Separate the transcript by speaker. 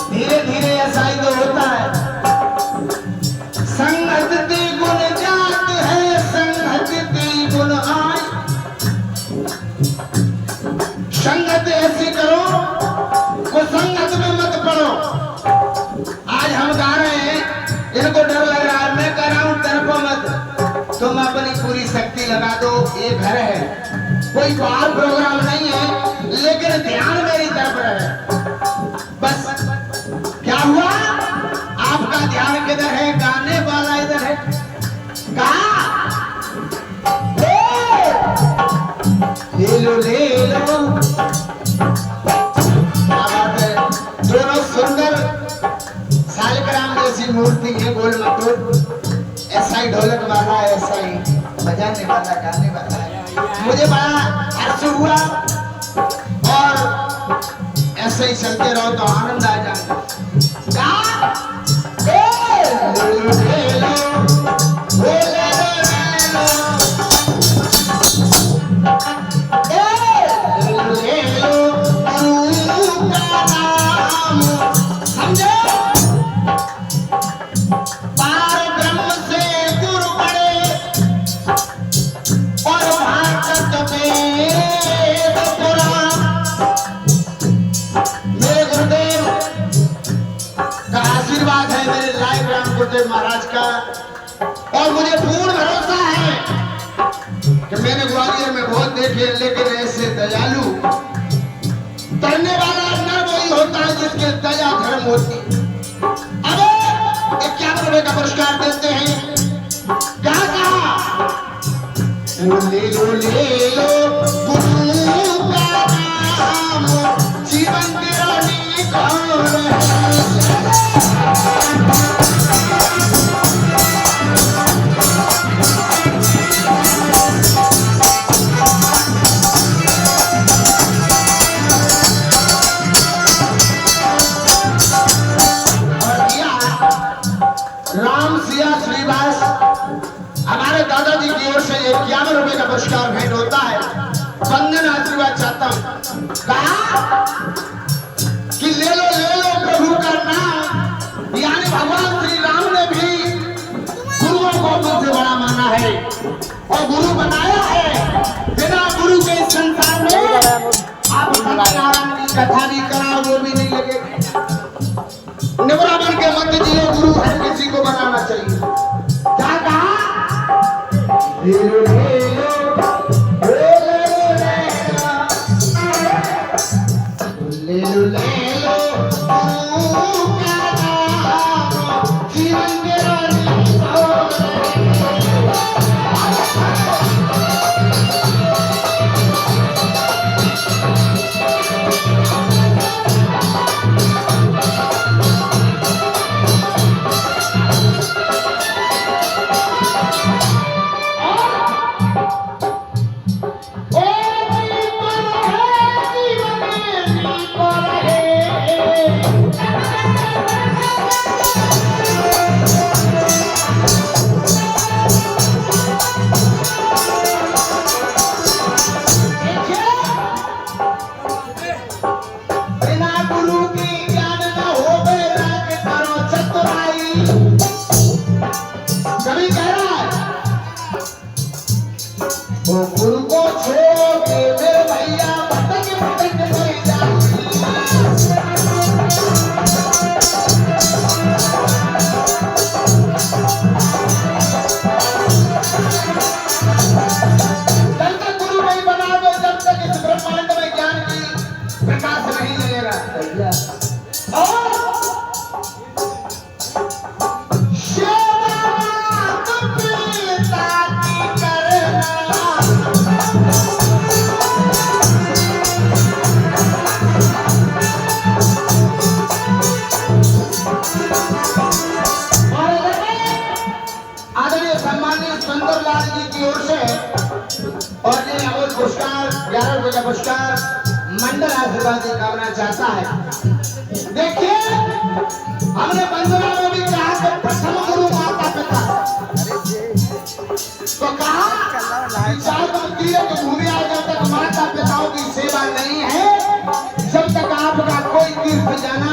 Speaker 1: धीरे धीरे ऐसा ही तो होता है। संगत ती गुण जात है, संगत ती गुण आय। संगत ऐसी करो को संगत में मत पड़ो। आज हम गा रहे हैं, इनको डर लग रहा है, मैं कह रहा हूं तरफो मत, तुम अपनी पूरी शक्ति लगा दो। ये घर है, कोई बाहर प्रोग्राम नहीं है, लेकिन ध्यान मेरी तरफ रहे। बस क्या हुआ, आपका ध्यान किधर है? गाने वाला इधर है। ले लो ले लो, क्या बात है। दोनों सुंदर सालग्राम जैसी मूर्ति है, गोल मटोल। ऐसा ही ढोलक वाला, ऐसा ही बजाने वाला, गाने वाला है। मुझे बड़ा हर्ष हुआ, और ऐसे ही चलते रहो तो आनंद आ जाएगा। महाराज का, और मुझे पूर्ण भरोसा है कि मैंने ग्वालियर में बहुत देखे, लेकिन ऐसे दयालु करने वाला नर वही होता है जिसके दया धर्म होती। अब 51 रुपए का पुरस्कार देते हैं। क्या कहा? ले लो गुरु का नाम, जीवन की रानी कौन है? हमारे दादाजी की ओर से 51 रुपए का पुरस्कार भेंट होता है। वंदन आशीर्वाद चाहता हूं। कहा कि ले लो प्रभु का नाम। यानी भगवान श्री राम ने भी गुरुओं को मुझसे बड़ा माना है और गुरु बनाया है। बिना गुरु के इस संसार में आप सत्यनारायण की कथा भी कराओ, वो भी नहीं लगेगा। निवरा बन के मत जियो, गुरु हर किसी को बनाना चाहिए। क्या कहा? ले लो जीवन के रानी गुरु को छोड़ के मेरे भैया भटक चली जाती। जब तक गुरु नहीं बना दो, जब तक इस ब्रह्मांड में ज्ञान की प्रकाश नहीं लगेगा। Oh पुरस्कार मंडल आशीर्वाद की कामना चाहता है। देखिए हमने वंदना में भी कहा कि प्रथम गुरु माता पिता, तो कहा चार तीर्थ घूमे आ जब तक माता पिताओं की सेवा नहीं है, जब तक आपका कोई तीर्थ जाना